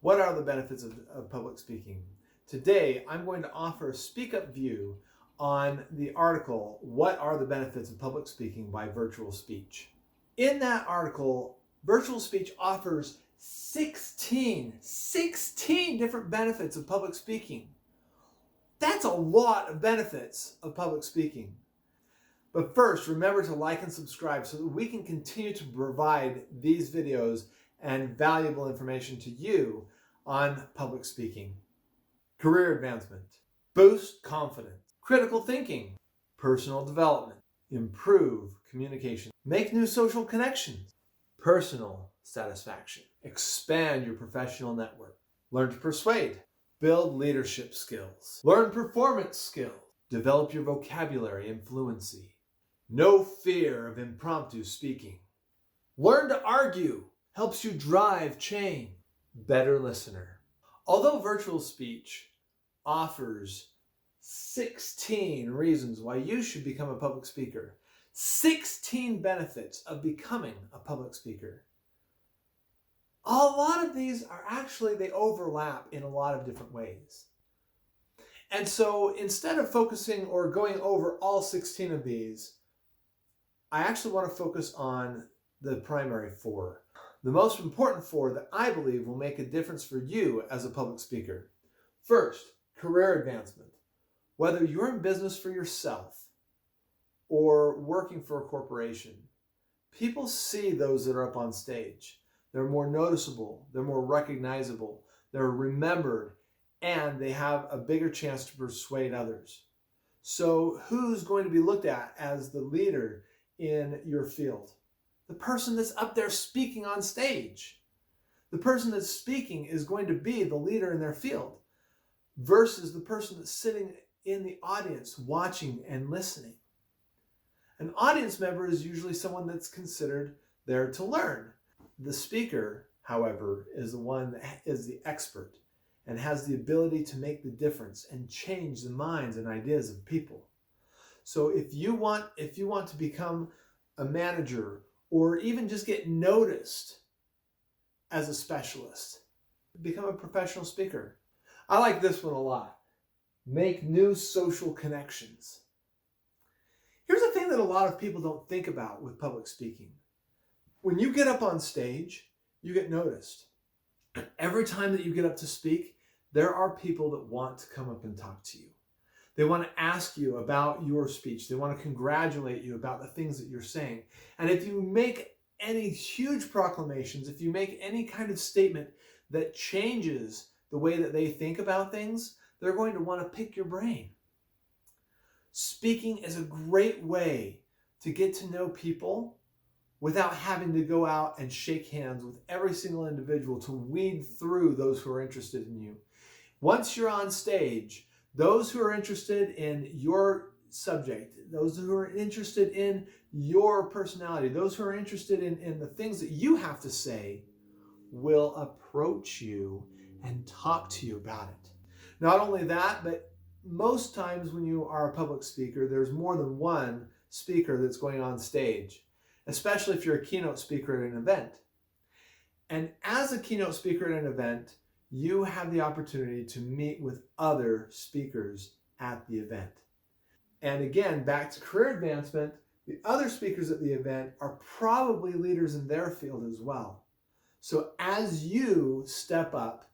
What are the benefits of public speaking? Today, I'm going to offer a SpeakUp view on the article, What Are the Benefits of Public Speaking by VirtualSpeech. In that article, VirtualSpeech offers 16 different benefits of public speaking. That's a lot of benefits of public speaking. But first, remember to like and subscribe so that we can continue to provide these videos and valuable information to you on public speaking. Career advancement, boost confidence, critical thinking, personal development, improve communication, make new social connections, personal satisfaction, expand your professional network, learn to persuade, build leadership skills, learn performance skills, develop your vocabulary and fluency, no fear of impromptu speaking, learn to argue, helps you drive change, better listener. Although VirtualSpeech offers 16 reasons why you should become a public speaker, 16 benefits of becoming a public speaker, a lot of these are actually, they overlap in a lot of different ways. And so instead of focusing or going over all 16 of these, I actually want to focus on the primary 4. The most important 4 that I believe will make a difference for you as a public speaker. First, career advancement. Whether you're in business for yourself or working for a corporation, people see those that are up on stage. They're more noticeable, they're more recognizable, they're remembered, and they have a bigger chance to persuade others. So who's going to be looked at as the leader in your field? The person that's up there speaking on stage. The person that's speaking is going to be the leader in their field versus the person that's sitting in the audience watching and listening. An audience member is usually someone that's considered there to learn. The speaker, however, is the one that is the expert and has the ability to make the difference and change the minds and ideas of people. So if you want to become a manager or even just get noticed as a specialist, become a professional speaker. I like this one a lot. Make new social connections. Here's the thing that a lot of people don't think about with public speaking. When you get up on stage, you get noticed. Every time that you get up to speak, there are people that want to come up and talk to you. They want to ask you about your speech. They want to congratulate you about the things that you're saying. And if you make any huge proclamations, if you make any kind of statement that changes the way that they think about things, they're going to want to pick your brain. Speaking is a great way to get to know people without having to go out and shake hands with every single individual to weed through those who are interested in you. Once you're on stage, those who are interested in your subject, those who are interested in your personality, those who are interested in the things that you have to say will approach you and talk to you about it. Not only that, but most times when you are a public speaker, there's more than one speaker that's going on stage, especially if you're a keynote speaker at an event. And as a keynote speaker at an event, you have the opportunity to meet with other speakers at the event. And again, back to career advancement, the other speakers at the event are probably leaders in their field as well. So as you step up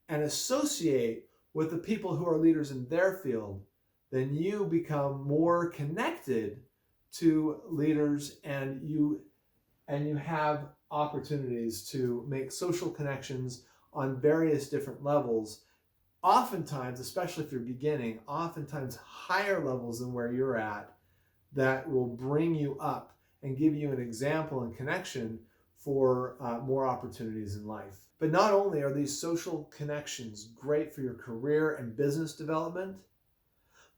and associate with the people who are leaders in their field, then you become more connected to leaders and you have opportunities to make social connections on various different levels, oftentimes, especially if you're beginning, oftentimes higher levels than where you're at, that will bring you up and give you an example and connection for more opportunities in life. But not only are these social connections great for your career and business development,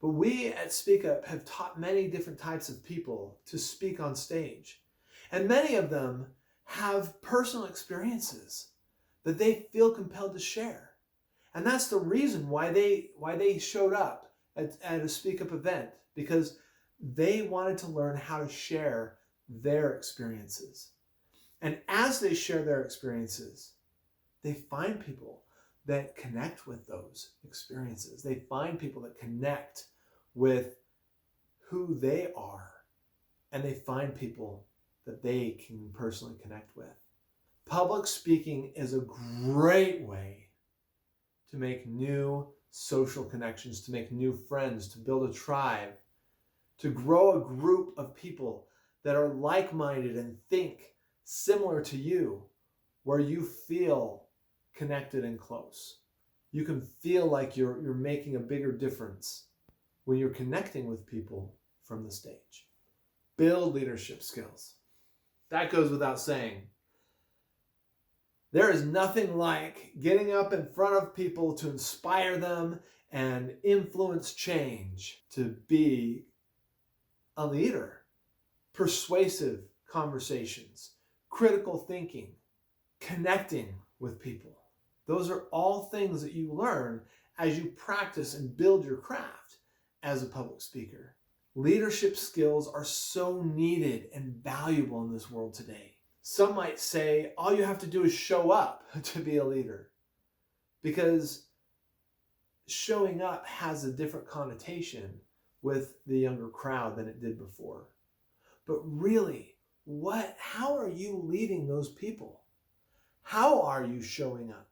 but we at SpeakUp have taught many different types of people to speak on stage. And many of them have personal experiences that they feel compelled to share. And that's the reason why they showed up at a SpeakUp event, because they wanted to learn how to share their experiences. And as they share their experiences, they find people that connect with those experiences. They find people that connect with who they are, and they find people that they can personally connect with. Public speaking is a great way to make new social connections, to make new friends, to build a tribe, to grow a group of people that are like-minded and think similar to you, where you feel connected and close. You can feel like you're making a bigger difference when you're connecting with people from the stage. Build leadership skills. That goes without saying. There is nothing like getting up in front of people to inspire them and influence change, to be a leader. Persuasive conversations, critical thinking, connecting with people. Those are all things that you learn as you practice and build your craft as a public speaker. Leadership skills are so needed and valuable in this world today. Some might say all you have to do is show up to be a leader, because showing up has a different connotation with the younger crowd than it did before. But really, how are you leading those people? How are you showing up?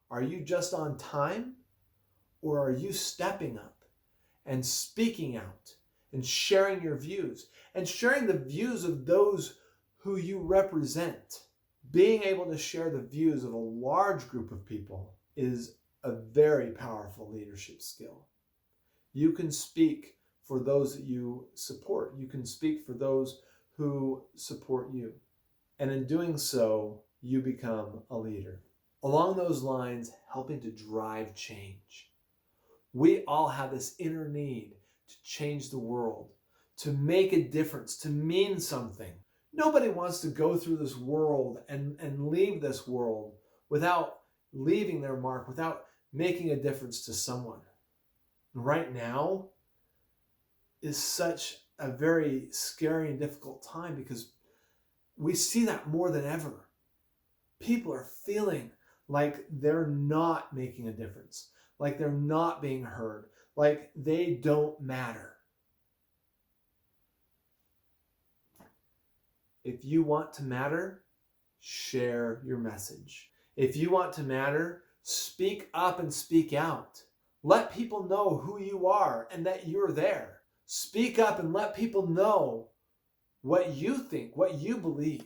Are you just on time? Or are you stepping up and speaking out and sharing your views and sharing the views of those who you represent? Being able to share the views of a large group of people is a very powerful leadership skill. You can speak for those that you support. You can speak for those who support you. And in doing so, you become a leader. Along those lines, helping to drive change. We all have this inner need to change the world, to make a difference, to mean something. Nobody wants to go through this world and leave this world without leaving their mark, without making a difference to someone. Right now is such a very scary and difficult time, because we see that more than ever. People are feeling like they're not making a difference, like they're not being heard, like they don't matter. If you want to matter, share your message. If you want to matter, speak up and speak out. Let people know who you are and that you're there. Speak up and let people know what you think, what you believe,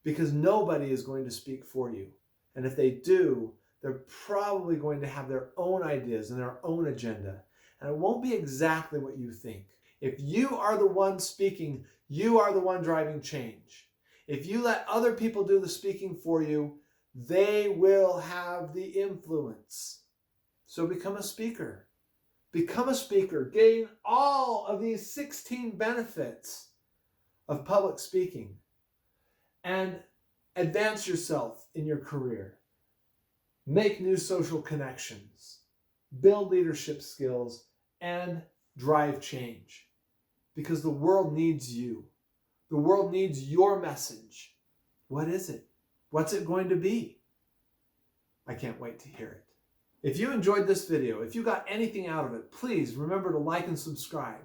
because nobody is going to speak for you. And if they do, they're probably going to have their own ideas and their own agenda. And it won't be exactly what you think. If you are the one speaking, you are the one driving change. If you let other people do the speaking for you, they will have the influence. So become a speaker. Become a speaker. Gain all of these 16 benefits of public speaking. And advance yourself in your career. Make new social connections. Build leadership skills and drive change. Because the world needs you. The world needs your message. What is it? What's it going to be? I can't wait to hear it. If you enjoyed this video, if you got anything out of it, please remember to like and subscribe.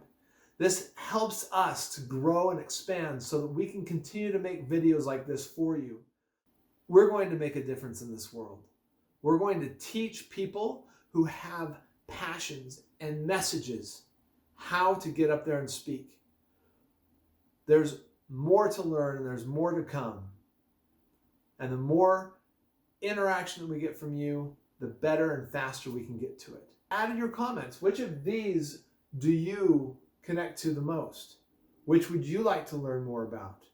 This helps us to grow and expand so that we can continue to make videos like this for you. We're going to make a difference in this world. We're going to teach people who have passions and messages how to get up there and speak. There's more to learn and there's more to come. And the more interaction that we get from you, the better and faster we can get to it. Add in your comments, which of these do you connect to the most? Which would you like to learn more about?